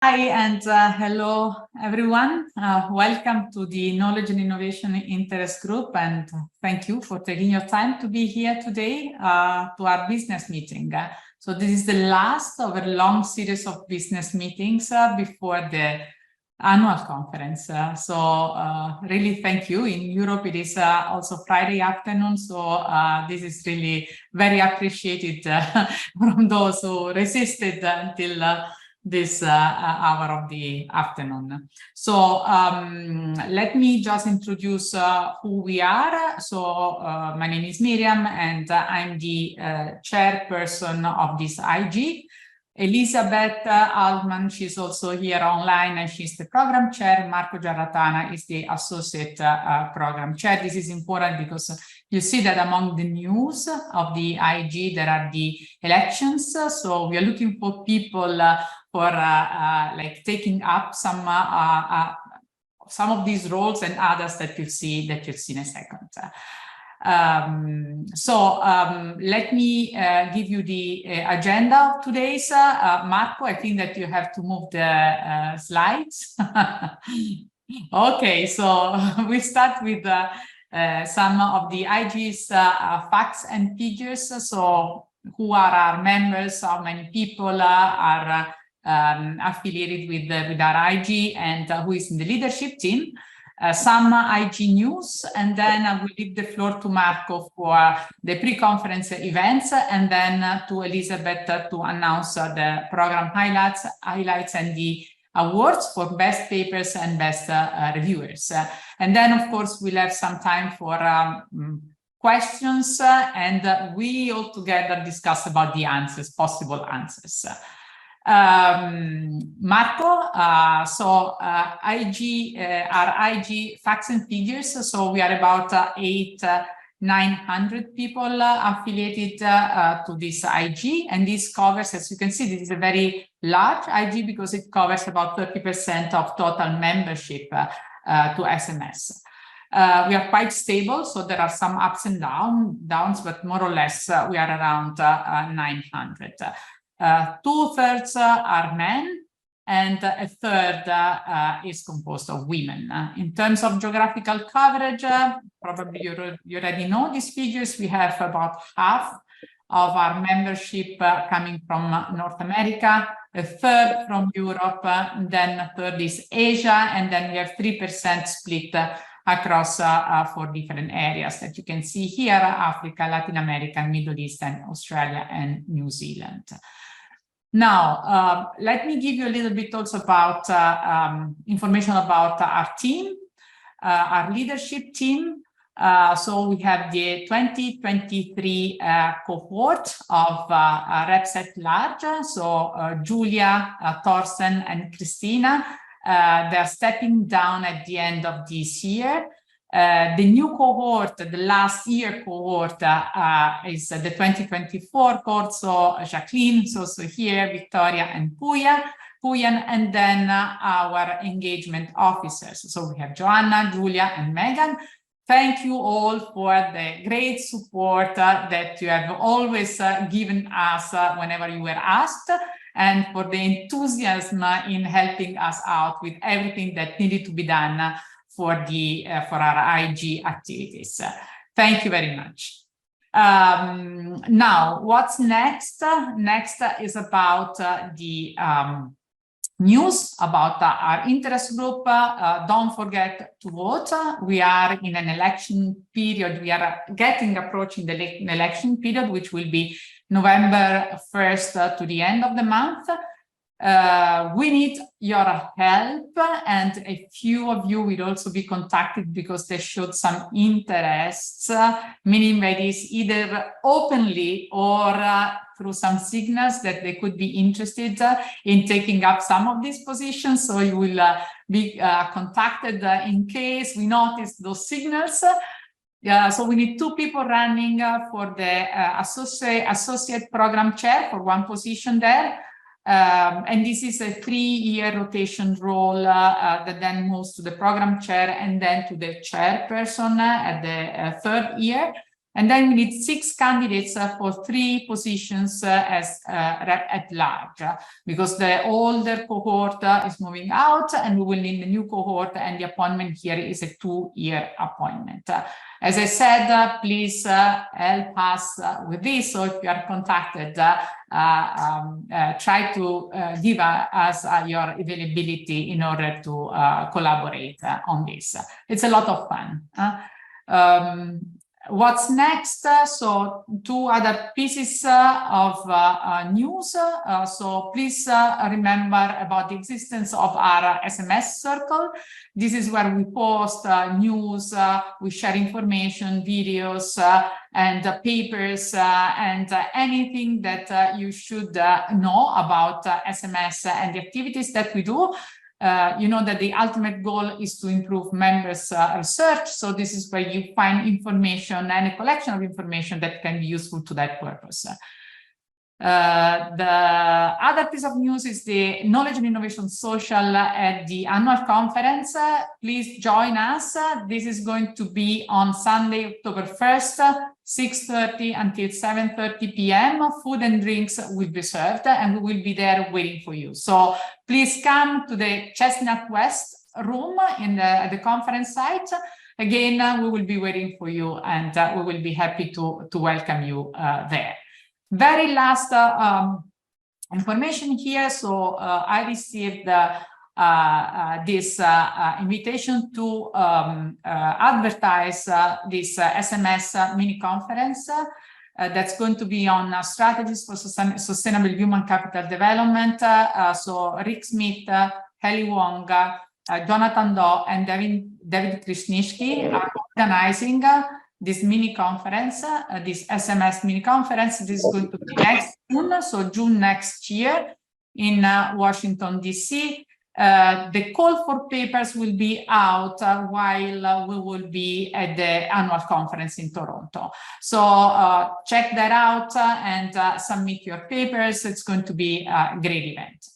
Hi and hello everyone. Welcome to the Knowledge and Innovation Interest Group, and thank you for taking your time to be here today to our business meeting. So this is the last of a long series of business meetings before the annual conference. Really thank you. In Europe it is also Friday afternoon, so this is really very appreciated from those who resisted until this hour of the afternoon. So let me just introduce who we are. So my name is Miriam, and I'm the chairperson of this IG. Elizabeth Altman, she's also here online, and she's the program chair. Marco Giarratana is the associate program chair. This is important because you see that among the news of the IG, there are the elections. So we are looking for people for like taking up some of these roles and others that you'll see in a second. Let me give you the agenda of today's. Marco, I think that you have to move the slides. Okay, so we start with some of the IG's facts and figures. So who are our members, how many people are affiliated with our IG, and who is in the leadership team. Some IG news, and then I will leave the floor to Marco for the pre-conference events, and then to Elizabeth to announce the program highlights and the awards for best papers and best reviewers. And then, of course, we'll have some time for questions, and we all together discuss about the answers, possible answers. Marco, our IG facts and figures. So we are about 900 people affiliated to this IG, and this covers, as you can see, this is a very large IG because it covers about 30% of total membership to SMS. We are quite stable, so there are some ups and downs, but more or less we are around 900. 2/3 are men, and a third is composed of women. In terms of geographical coverage, probably you already know these figures. We have about half of our membership coming from North America, a third from Europe, then a third is Asia, and then we have 3% split across 4 different areas that you can see here: Africa, Latin America, Middle East, and Australia and New Zealand. Now, let me give you a little bit also about information about our team, our leadership team. So we have the 2023 cohort of reps at large. So Julia, Thorsten, and Christina, they're stepping down at the end of this year. The new cohort, the last year cohort, is the 2024 cohort. So Jacqueline is also here, Victoria and Puyan, and then our engagement officers. So we have Joanna, Julia, and Megan. Thank you all for the great support that you have always given us whenever you were asked, and for the enthusiasm in helping us out with everything that needed to be done for our IG activities. Thank you very much. Now, what's next? Next is about the news about our interest group. Don't forget to vote. We are in an election period. We are approaching the election period, which will be November 1st to the end of the month. We need your help, and a few of you will also be contacted because they showed some interests, meaning that is either openly or through some signals that they could be interested in taking up some of these positions. So you will be contacted in case we notice those signals. So we need 2 people running for the associate program chair for 1 position there. And this is a 3-year rotation role that then moves to the program chair and then to the chairperson at the 3rd year. And then we need 6 candidates for 3 positions as rep at large, because the older cohort is moving out, and we will need a new cohort, and the appointment here is a 2-year appointment. As I said, please help us with this. So if you are contacted, try to give us your availability in order to collaborate on this. It's a lot of fun. What's next? So 2 other pieces of news. So please remember about the existence of our SMS circle. This is where we post news, we share information, videos, and papers, and anything that you should know about SMS and the activities that we do. You know that the ultimate goal is to improve members' research. So this is where you find information and a collection of information that can be useful to that purpose. The other piece of news is the Knowledge and Innovation Social at the annual conference. Please join us. This is going to be on Sunday, October 1st, 6:30 until 7:30 p.m. Food and drinks will be served, and we will be there waiting for you. So please come to the Chestnut West room at the conference site. Again, we will be waiting for you, and we will be happy to welcome you there. Very last information here. So I received this invitation to advertise this SMS mini conference that's going to be on strategies for sustainable human capital development. So Rick Smith, Haley Wong, Jonathan Doe, and David Krishnishki are organizing this mini conference, this SMS mini conference. This is going to be next June, so June next year in Washington, D.C. The call for papers will be out while we will be at the annual conference in Toronto. So check that out and submit your papers. It's going to be a great event.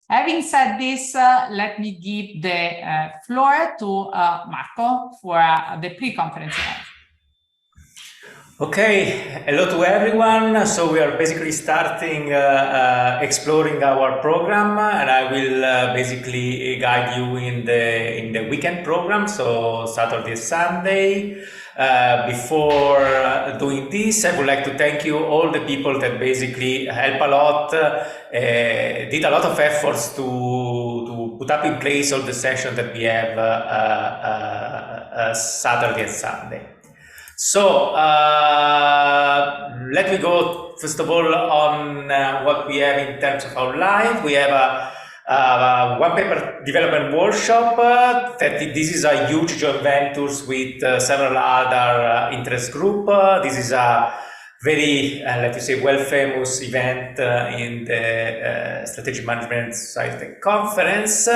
Having said this, let me give the floor to Marco for the pre-conference event. Okay, hello to everyone. So we are basically starting exploring our program, and I will basically guide you in the weekend program, so Saturday, Sunday. Before doing this, I would like to thank you all the people that basically help a lot, did a lot of efforts to put up in place all the sessions that we have Saturday and Sunday. So let me go first of all on what we have in terms of our live. We have a one paper development workshop. This is a huge joint ventures with several other interest group. This is a very, let me say, well famous event in the Strategic Management Society conference.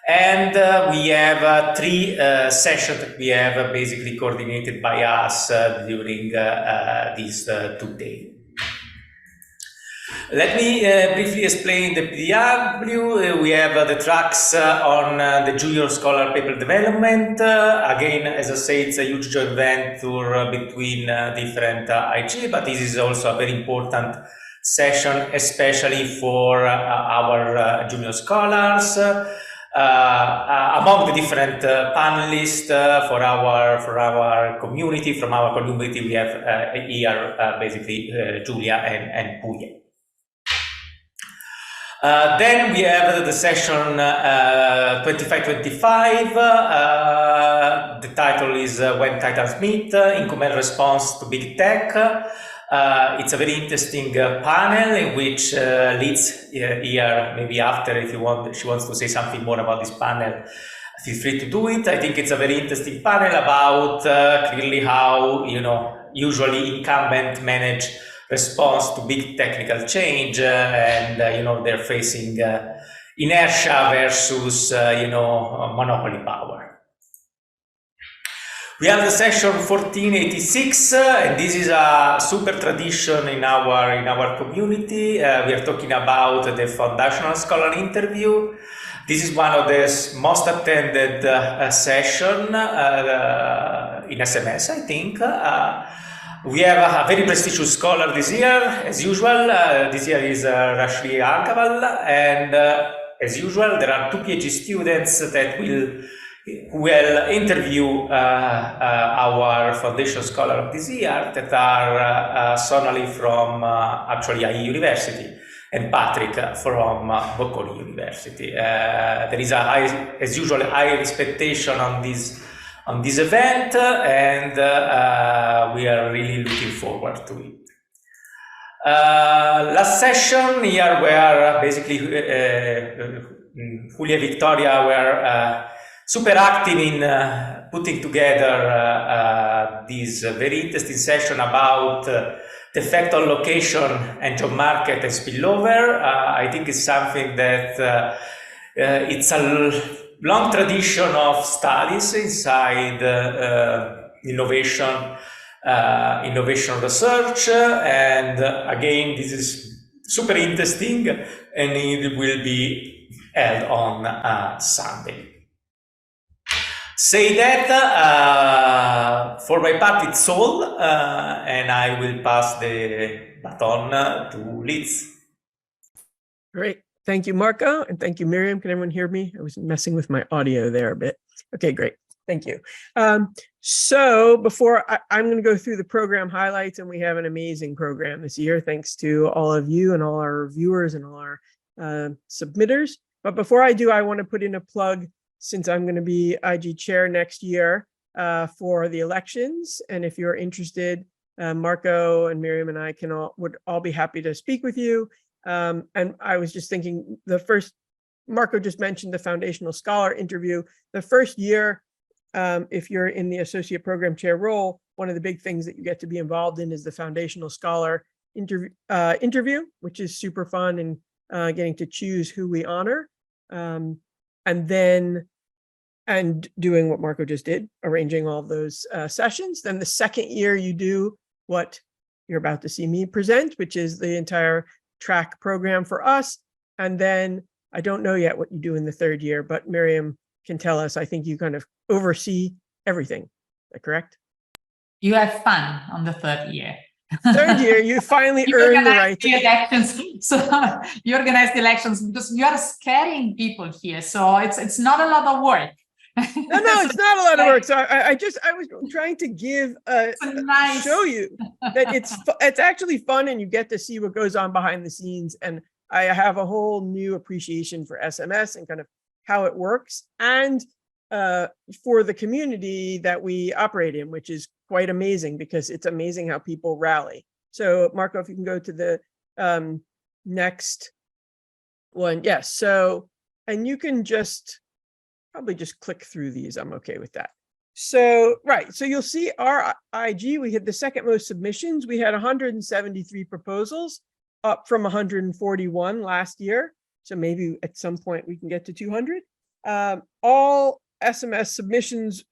And we have 3 sessions that we have basically coordinated by us during these 2 days. Let me briefly explain the PDW. We have the tracks on the Junior Scholar Paper Development. Again, as I say, it's a huge joint venture between different IG, but this is also a very important session, especially for our junior scholars. Among the different panelists for our community, from our community, we have here basically Julia and Puya. Then we have the session 25-25. The title is When Titans Meet, Incremental Response to Big Tech. It's a very interesting panel in which leads here, maybe after, if she wants to say something more about this panel, feel free to do it. I think it's a very interesting panel about clearly how, usually incumbent manage response to big technical change, and they're facing inertia versus monopoly power. We have the session 1486, and this is a super tradition in our community. We are talking about the foundational scholar interview. This is one of the most attended session in SMS, I think. We have a very prestigious scholar this year, as usual. This year is Rashmi Ankaval, and as usual, there are 2 PhD students that will interview our foundation scholar of this year, that are Sonali from actually IE University and Patrick from Bocconi University. There is as usual, high expectation on this event, and we are really looking forward to it. Last session here, where basically Julia and Victoria were super active in putting together this very interesting session about the effect on location and job market and spillover. I think it's something that it's a long tradition of studies inside innovation research, and again, this is super interesting, and it will be held on Sunday. Say that, for my part, it's all, and I will pass the baton to Liz. Great. Thank you, Marco, and thank you, Miriam. Can everyone hear me? I was messing with my audio there a bit. Okay, great. Thank you. So before I'm going to go through the program highlights, and we have an amazing program this year, thanks to all of you and all our viewers and all our submitters. But before I do, I want to put in a plug, since I'm going to be IG chair next year for the elections. And if you're interested, Marco and Miriam and I would all be happy to speak with you. And I was just thinking, Marco just mentioned the Foundational Scholar interview. The first year, if you're in the associate program chair role, one of the big things that you get to be involved in is the Foundational Scholar interview, which is super fun, and getting to choose who we honor. And doing what Marco just did, arranging all of those sessions. Then the second year you do what you're about to see me present, which is the entire track program for us. And then I don't know yet what you do in the third year, but Miriam can tell us. I think you kind of oversee everything. Is that correct? You have fun on the third year. Third year, you finally earn the right to elections. So you organize the elections because you are scaring people here. So it's not a lot of work. No, it's not a lot of work. So I was trying to show you that it's actually fun, and you get to see what goes on behind the scenes. And I have a whole new appreciation for SMS and kind of how it works, and for the community that we operate in, which is quite amazing, because it's amazing how people rally. So Marco, if you can go to the next one. Yes. So, and you can probably just click through these. I'm okay with that. So, right. So you'll see our IG, we had the second most submissions. We had 173 proposals, up from 141 last year. So maybe at some point we can get to 200. All SMS submissions,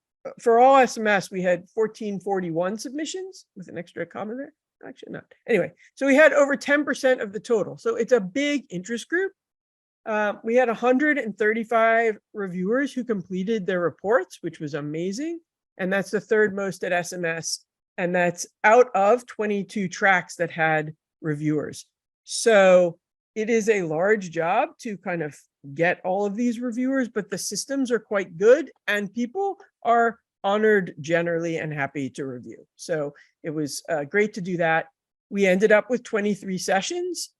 for all SMS, we had 1441 submissions with an extra comma there. Actually not. Anyway, so we had over 10% of the total. So it's a big interest group. We had 135 reviewers who completed their reports, which was amazing. And that's the third most at SMS. And that's out of 22 tracks that had reviewers. So it is a large job to kind of get all of these reviewers, but the systems are quite good and people are honored generally and happy to review. So it was great to do that. We ended up with 23 sessions,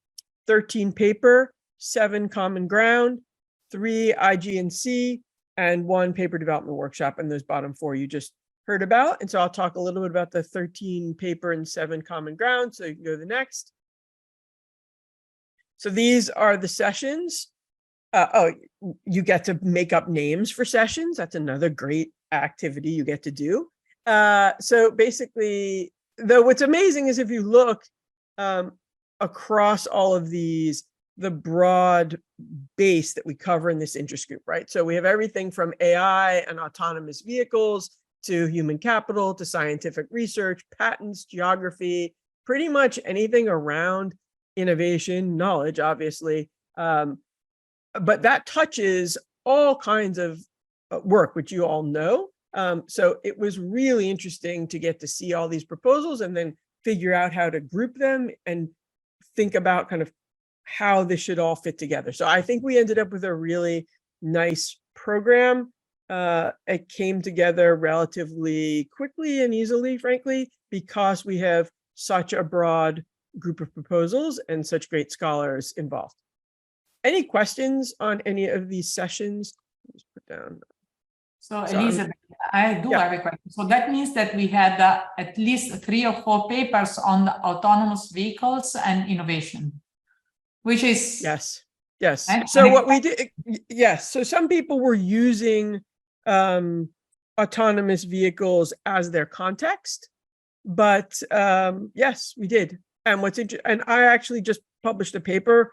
13 paper, 7 common ground, 3 IG&C, and 1 paper development workshop. And those bottom 4 you just heard about. And so I'll talk a little bit about the 13 paper and 7 common ground. So you can go to the next. So these are the sessions. You get to make up names for sessions. That's another great activity you get to do. So basically, though, what's amazing is if you look across all of these, the broad base that we cover in this interest group, right? So we have everything from AI and autonomous vehicles to human capital to scientific research, patents, geography, pretty much anything around innovation, knowledge, obviously. But that touches all kinds of work, which you all know. So it was really interesting to get to see all these proposals and then figure out how to group them and think about kind of how this should all fit together. So I think we ended up with a really nice program. It came together relatively quickly and easily, frankly, because we have such a broad group of proposals and such great scholars involved. Any questions on any of these sessions? Just put down. So Elizabeth, I do have a question. So that means that we had at least 3 or 4 papers on the autonomous vehicles and innovation, which is yes. So what we did, yes. So some people were using autonomous vehicles as their context, but yes, we did. And what's interesting, and I actually just published a paper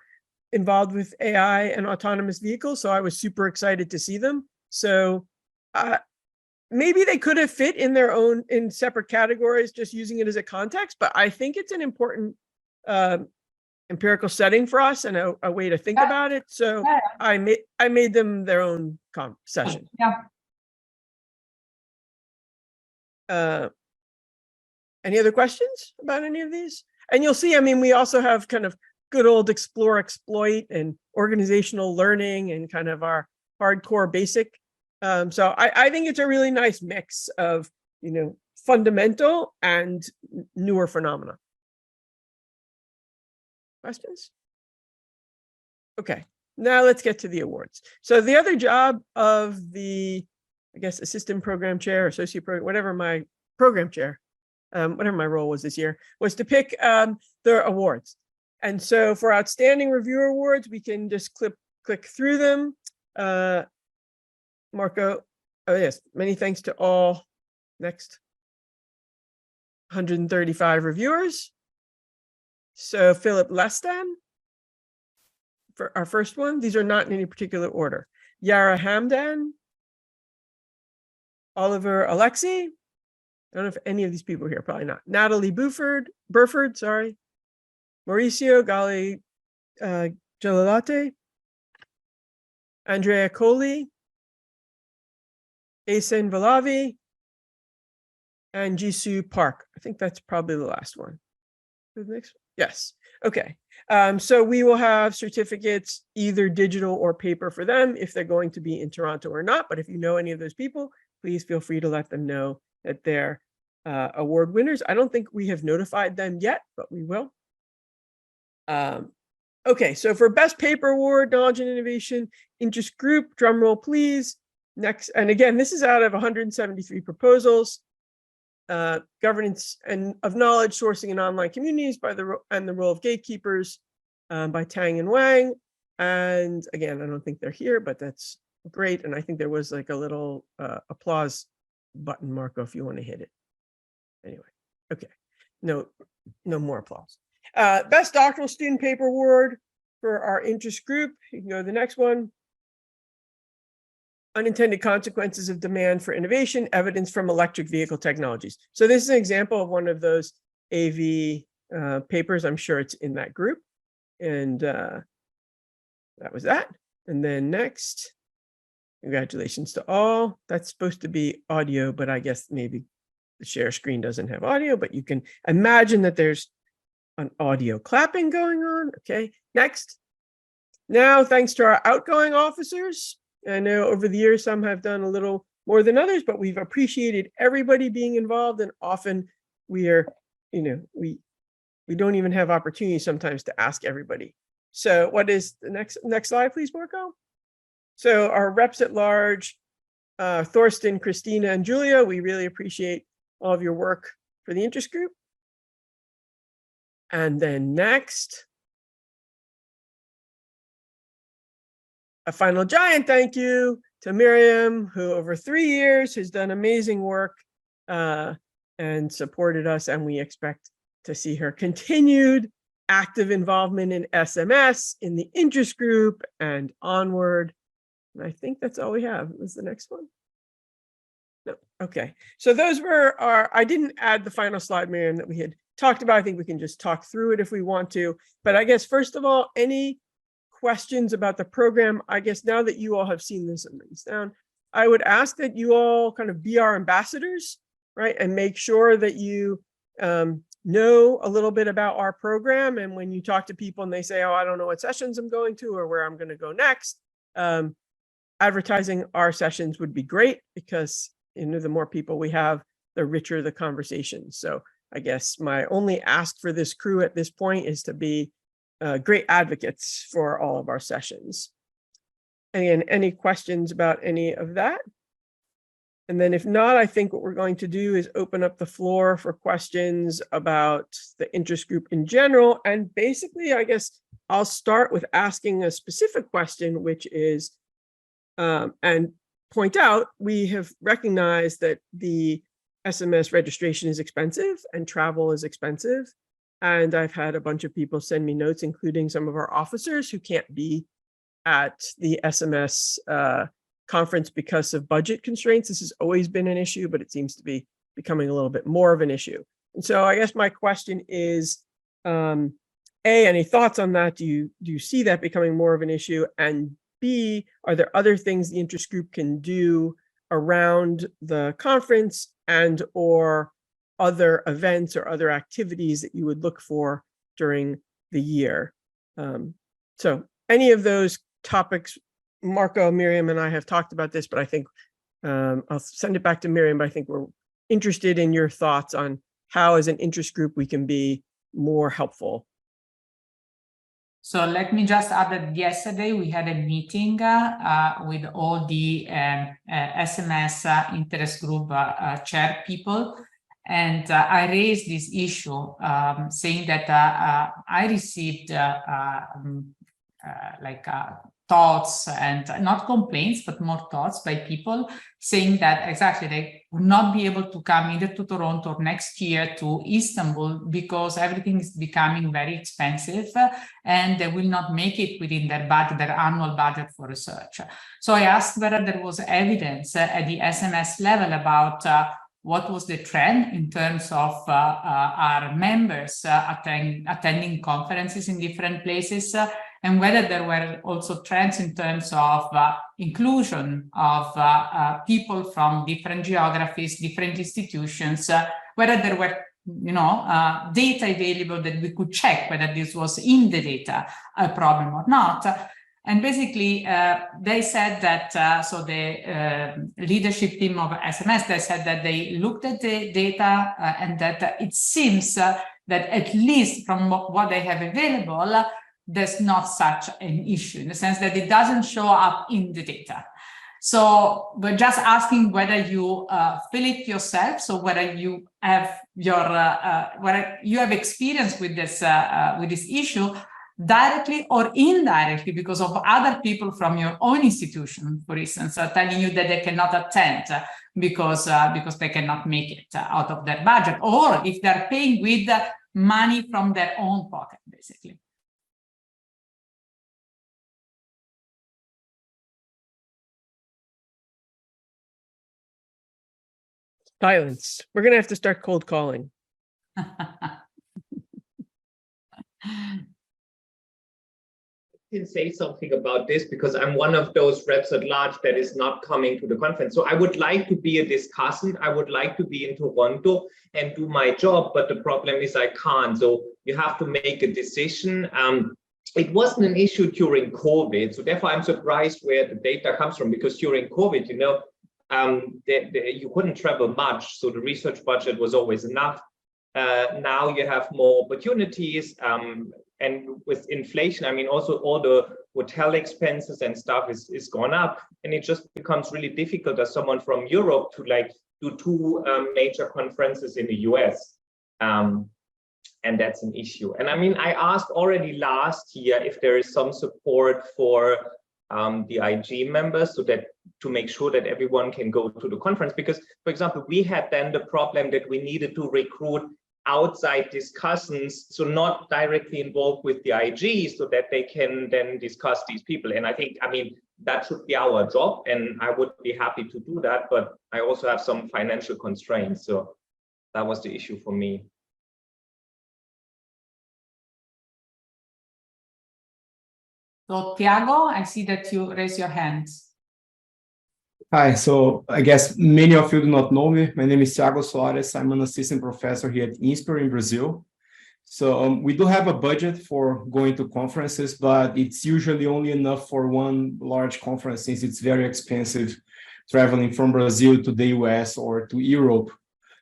involved with AI and autonomous vehicles, so I was super excited to see them. So maybe they could have fit in their own, in separate categories, just using it as a context, but I think it's an important empirical setting for us and a way to think about it. So I made them their own session. Any other questions about any of these? And you'll see, I mean, we also have kind of good old explore, exploit, and organizational learning, and kind of our hardcore basic. So I think it's a really nice mix of, you know, fundamental and newer phenomena. Questions? Okay, now let's get to the awards. So the other job of the, I guess, assistant program chair, associate program, whatever my program chair, whatever my role was this year, was to pick the awards. And so for outstanding reviewer awards, we can just click through them. Marco, oh yes, many thanks to all. Next. 135 reviewers. So Philip Lestan for our first one. These are not in any particular order. Yara Hamdan, Oliver Alexi. I don't know if any of these people are here, probably not. Natalie Burford, sorry. Mauricio Gali Gelalate, Andrea Coley, Asen Valavi, and Jisoo Park. I think that's probably the last one. The next one? Yes. Okay. So we will have certificates, either digital or paper, for them if they're going to be in Toronto or not. But if you know any of those people, please feel free to let them know that they're award winners. I don't think we have notified them yet, but we will. Okay, so for Best Paper Award, Knowledge and Innovation, Interest Group, drum roll please. Next, and again, this is out of 173 proposals. Governance and of knowledge, sourcing in online communities by the role of gatekeepers, by Tang and Wang. And again, I don't think they're here, but that's great. And I think there was like a little applause button, Marco, if you want to hit it. Anyway, okay, no more applause. Best Doctoral Student Paper Award for our interest group. You can go to the next one. Unintended consequences of demand for innovation, evidence from electric vehicle technologies. So this is an example of one of those AV papers. I'm sure it's in that group. And that was that. And then next, congratulations to all. That's supposed to be audio, but I guess maybe the share screen doesn't have audio, but you can imagine that there's an audio clapping going on. Okay, next. Now, thanks to our outgoing officers. I know over the years, some have done a little more than others, but we've appreciated everybody being involved. And often we are, you know, we don't even have opportunity sometimes to ask everybody. So what is the next slide, please, Marco? So our reps at large, Thorsten, Christina, and Julia, we really appreciate all of your work for the interest group. And then next, a final giant thank you to Miriam, who over 3 years has done amazing work and supported us. And we expect to see her continued active involvement in SMS, in the interest group, and onward. And I think that's all we have. What's the next one? No. Okay. So those were our, I didn't add the final slide, Miriam, that we had talked about. I think we can just talk through it if we want to. But I guess, first of all, any questions about the program? I guess now that you all have seen this, I'm writing this down. I would ask that you all kind of be our ambassadors, right? And make sure that you know a little bit about our program. And when you talk to people and they say, oh, I don't know what sessions I'm going to or where I'm going to go next, advertising our sessions would be great, because the more people we have, the richer the conversation. So I guess my only ask for this crew at this point is to be great advocates for all of our sessions. And any questions about any of that? And then if not, I think what we're going to do is open up the floor for questions about the interest group in general. And basically, I guess I'll start with asking a specific question, which is, and point out, we have recognized that the SMS registration is expensive and travel is expensive. And I've had a bunch of people send me notes, including some of our officers who can't be at the SMS conference because of budget constraints. This has always been an issue, but it seems to be becoming a little bit more of an issue. And so I guess my question is, A, any thoughts on that? Do you see that becoming more of an issue? And B, are there other things the interest group can do around the conference and or other events or other activities that you would look for during the year? So any of those topics, Marco, Miriam, and I have talked about this, but I think I'll send it back to Miriam, but I think we're interested in your thoughts on how, as an interest group, we can be more helpful. So let me just add that yesterday we had a meeting with all the SMS interest group chair people. And I raised this issue saying that I received thoughts, and not complaints, but more thoughts by people saying that exactly they would not be able to come either to Toronto or next year to Istanbul because everything is becoming very expensive and they will not make it within their budget, their annual budget for research. So I asked whether there was evidence at the SMS level about what was the trend in terms of our members attending conferences in different places, and whether there were also trends in terms of inclusion of people from different geographies, different institutions, whether there were data available that we could check whether this was in the data a problem or not. And basically, they said that, so the leadership team of SMS, they said that they looked at the data and that it seems that at least from what they have available, there's not such an issue in the sense that it doesn't show up in the data. So we're just asking whether you feel it yourself, so whether you have whether you have experience with this issue, directly or indirectly because of other people from your own institution, for instance, telling you that they cannot attend because they cannot make it out of their budget, or if they're paying with money from their own pocket, basically. Silence. We're going to have to start cold calling. Can say something about this because I'm one of those reps at large that is not coming to the conference. So I would like to be a discussant. I would like to be in Toronto and do my job, but the problem is I can't. So you have to make a decision. It wasn't an issue during COVID. So therefore I'm surprised where the data comes from, because during COVID, you couldn't travel much. So the research budget was always enough. Now you have more opportunities. And with inflation, I mean, also all the hotel expenses and stuff is gone up, and it just becomes really difficult as someone from Europe to do two major conferences in the US, and that's an issue. And I mean, I asked already last year if there is some support for the IG members, so that to make sure that everyone can go to the conference, because, for example, we had then the problem that we needed to recruit outside discussants, so not directly involved with the IG, so that they can then discuss these people. And I think, I mean, that should be our job, and I would be happy to do that, but I also have some financial constraints, so that was the issue for me. So Tiago, I see that you raise your hands. Hi, so I guess many of you do not know me. My name is Thiago Soares. I'm an assistant professor here at INSPER in Brazil. So we do have a budget for going to conferences, but it's usually only enough for one large conference since it's very expensive traveling from Brazil to the US or to Europe.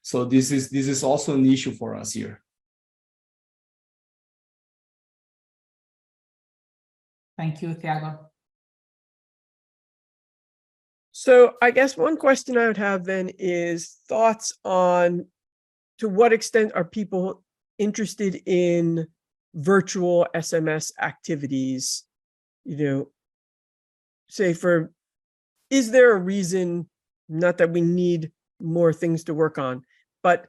So this is also an issue for us here. Thank you, Thiago. So I guess one question I would have then is thoughts on to what extent are people interested in virtual SMS activities? Say is there a reason, not that we need more things to work on, but,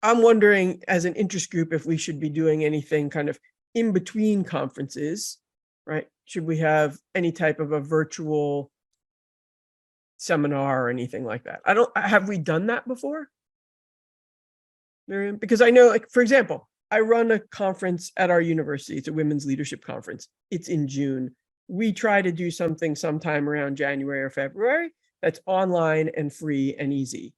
I'm wondering as an interest group if we should be doing anything kind of in between conferences, right? Should we have any type of a virtual seminar or anything like that? Have we done that before? Miriam? Because I know, like, for example, I run a conference at our university. It's a women's leadership conference. It's in June. We try to do something sometime around January or February that's online and free and easy.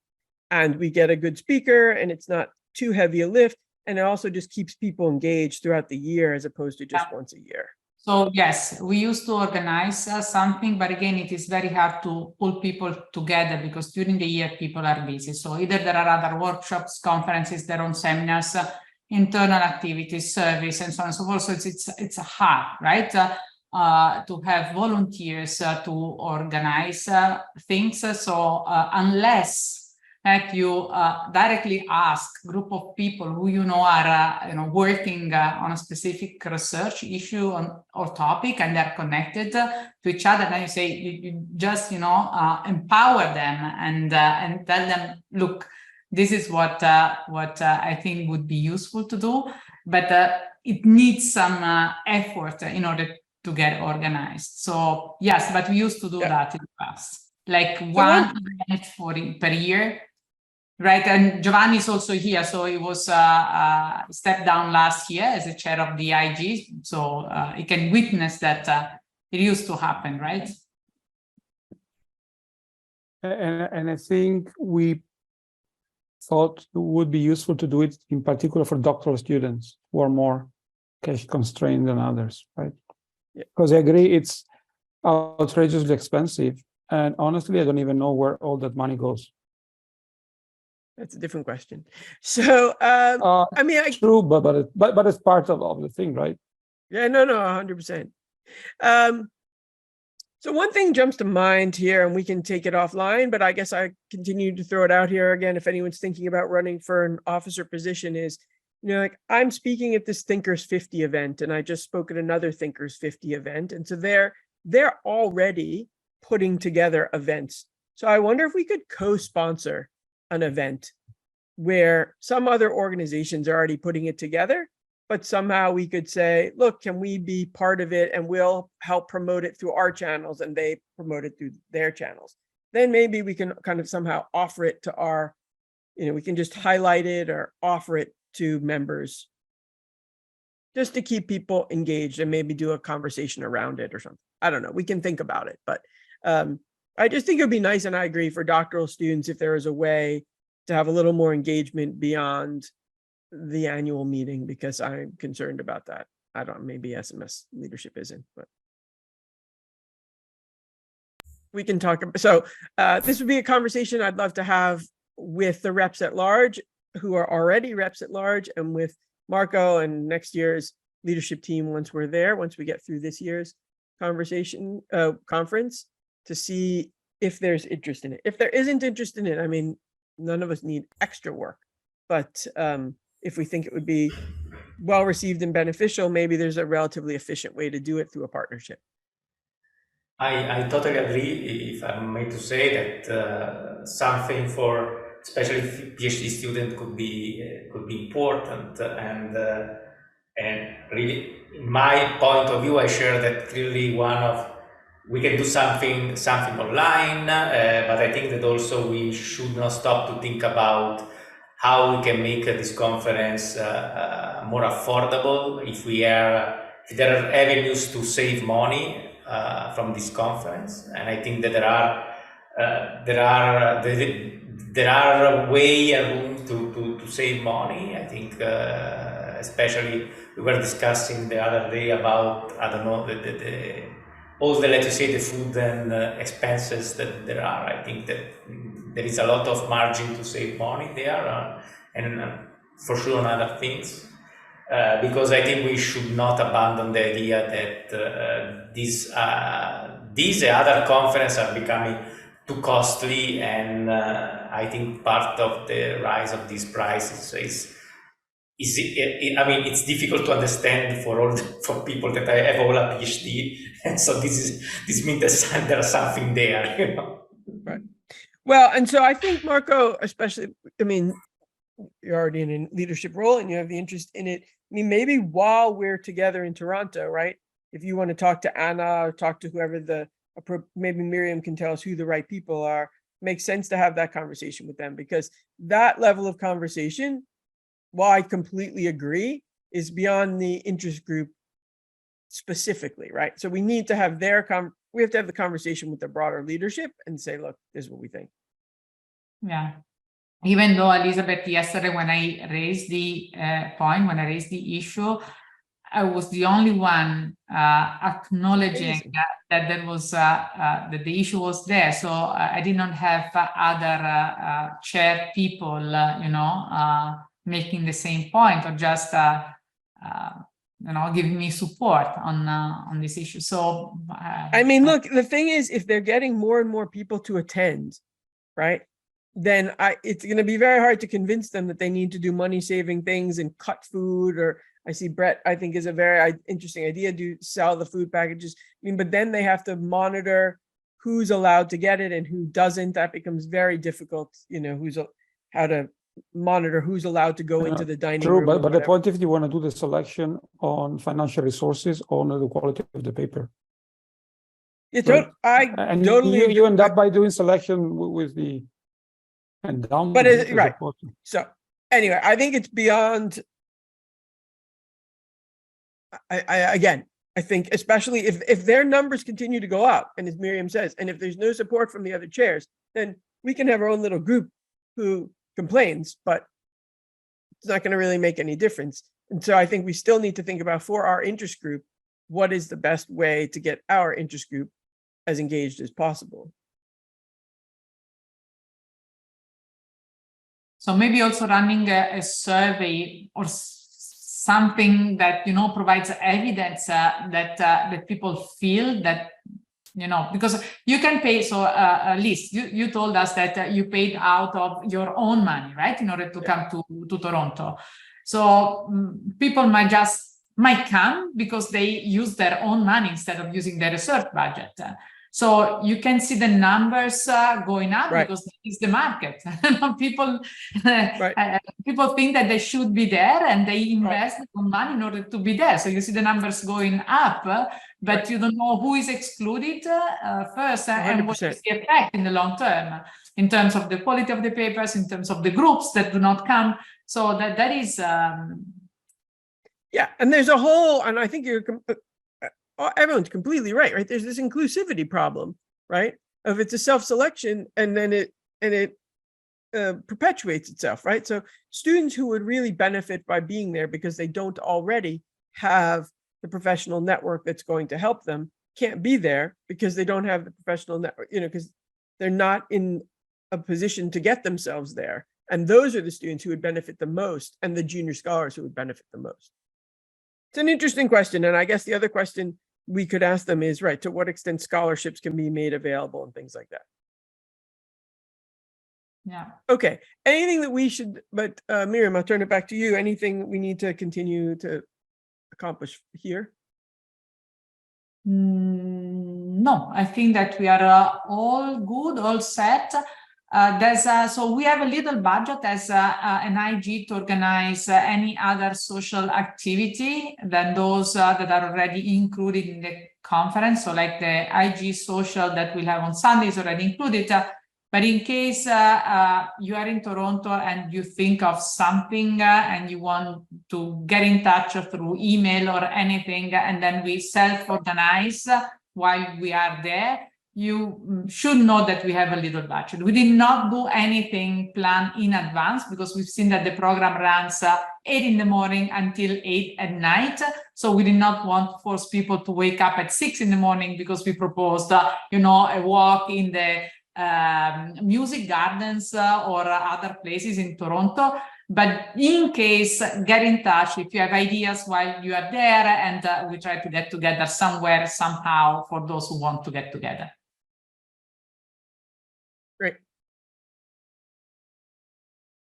And we get a good speaker and it's not too heavy a lift. And it also just keeps people engaged throughout the year as opposed to just once a year. So yes, we used to organize something, but again, it is very hard to pull people together because during the year people are busy. So either there are other workshops, conferences, their own seminars, internal activities, surveys, and so on and so forth. So it's hard, right? To have volunteers to organize things. So unless that you directly ask group of people who are working on a specific research issue or topic, and they're connected to each other, then you say you just empower them and tell them, look, this is what I think would be useful to do, but it needs some effort in order to get organized. So yes, but we used to do that in the past, like one event per year. Right, and Giovanni is also here, so he was stepped down last year as a chair of the IG, so he can witness that it used to happen, right? And I think we thought it would be useful to do it in particular for doctoral students who are more cash constrained than others, right? Because I agree it's outrageously expensive, and honestly, I don't even know where all that money goes. That's a different question. So, I mean, true, but it's part of the thing, right? Yeah, no, 100%. So one thing jumps to mind here, and we can take it offline, but I guess I continue to throw it out here again. If anyone's thinking about running for an officer position, is, like I'm speaking at this Thinkers 50 event, and I just spoke at another Thinkers 50 event, and so they're already putting together events. So I wonder if we could co-sponsor an event where some other organizations are already putting it together, but somehow we could say, look, can we be part of it and we'll help promote it through our channels and they promote it through their channels. Then maybe we can kind of somehow offer it to our, we can just highlight it or offer it to members just to keep people engaged and maybe do a conversation around it or something. I don't know. We can think about it, but I just think it'd be nice, and I agree, for doctoral students if there is a way to have a little more engagement beyond the annual meeting, because I'm concerned about that. I don't, maybe SMS leadership isn't, but we can talk about. So this would be a conversation I'd love to have with the reps at large who are already reps at large, and with Marco and next year's leadership team once we're there, once we get through this year's conference, to see if there's interest in it. If there isn't interest in it, I mean, none of us need extra work, but if we think it would be well received and beneficial, maybe there's a relatively efficient way to do it through a partnership. I totally agree, if I'm made to say that something for especially PhD student could be important, and really, in my point of view, I share that clearly we can do something online, but I think that also we should not stop to think about how we can make this conference more affordable. If there are avenues to save money, from this conference, and I think that there are way and room to save money. I think especially we were discussing the other day about, I don't know, all the, let's say, the food and expenses that there are. I think that there is a lot of margin to save money there, and for sure on other things, because I think we should not abandon the idea that these other conferences are becoming too costly, and I think part of the rise of these prices I mean, it's difficult to understand for people that have all a PhD, and so this means that there's something there, you know. Right. Well, and so I think, Marco, especially, I mean, you're already in a leadership role and you have the interest in it. I mean, maybe while we're together in Toronto, right? If you want to talk to Anna or talk to whoever maybe Miriam can tell us who the right people are, makes sense to have that conversation with them, because that level of conversation, while I completely agree, is beyond the interest group specifically, right? So we need to have we have to have the conversation with the broader leadership and say, look, this is what we think. Yeah. Even though, Elizabeth, yesterday when I raised the issue, I was the only one acknowledging that there was that the issue was there. So I did not have other chair people, making the same point, or just giving me support on this issue. So I mean, look, the thing is, if they're getting more and more people to attend, right, then it's going to be very hard to convince them that they need to do money saving things and cut food. Or I see Brett, I think, is a very interesting idea, to sell the food packages. I mean, but then they have to monitor who's allowed to get it and who doesn't. That becomes very difficult, how to monitor who's allowed to go into the dining room. True, but the point, if you want to do the selection on financial resources, on the quality of the paper. Yeah, and totally you end up by doing selection with the endowment. But right. So anyway, I think it's beyond. I think especially if their numbers continue to go up, and as Miriam says, and if there's no support from the other chairs, then we can have our own little group who complains, but it's not going to really make any difference. And so I think we still need to think about, for our interest group, what is the best way to get our interest group as engaged as possible. So maybe also running a survey or something that, provides evidence that people feel that, because you can pay. So Liz, you told us that you paid out of your own money, right, in order to come to Toronto. So people might come because they use their own money instead of using their research budget. So you can see the numbers going up, right, because it's the market. People think that they should be there, and they invest their own money in order to be there. So you see the numbers going up, but you don't know who is excluded first, and what is the effect in the long term, in terms of the quality of the papers, in terms of the groups that do not come. So that is. Yeah, and there's a whole, and I think everyone's completely right? There's this inclusivity problem, right? Of it's a self-selection, and then it perpetuates itself, right? So students who would really benefit by being there because they don't already have the professional network that's going to help them can't be there because they don't have the professional network, because they're not in a position to get themselves there. And those are the students who would benefit the most, and the junior scholars who would benefit the most. It's an interesting question. And I guess the other question we could ask them is, right, to what extent scholarships can be made available and things like that. Yeah. Okay. Anything that we should, but Miriam, I'll turn it back to you. Anything we need to continue to accomplish here? No, I think that we are all good, all set. So we have a little budget as an IG to organize any other social activity than those that are already included in the conference. So like the IG social that we'll have on Sunday is already included. But in case you are in Toronto and you think of something and you want to get in touch through email or anything, and then we self-organize while we are there, you should know that we have a little budget. We did not do anything planned in advance because we've seen that the program runs 8 in the morning until 8 at night. So we did not want to force people to wake up at 6 in the morning because we proposed, you know, a walk in the music gardens or other places in Toronto. But in case, get in touch if you have ideas while you are there, and we try to get together somewhere, somehow, for those who want to get together. Great.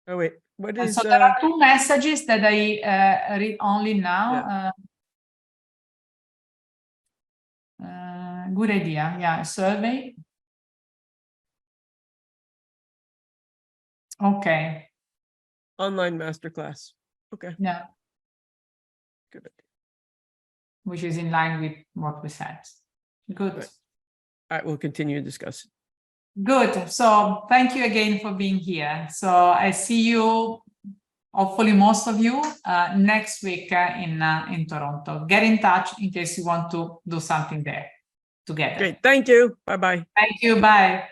Oh, wait, what is... So there are 2 messages that I read only now. Good idea, yeah, survey. Okay. Online masterclass. Okay. Yeah. Good. Which is in line with what we said. Good. Right. All right, we'll continue to discuss. Good. So thank you again for being here. So I see you, hopefully most of you, next week in Toronto. Get in touch in case you want to do something there together. Great. Thank you. Bye-bye. Thank you. Bye.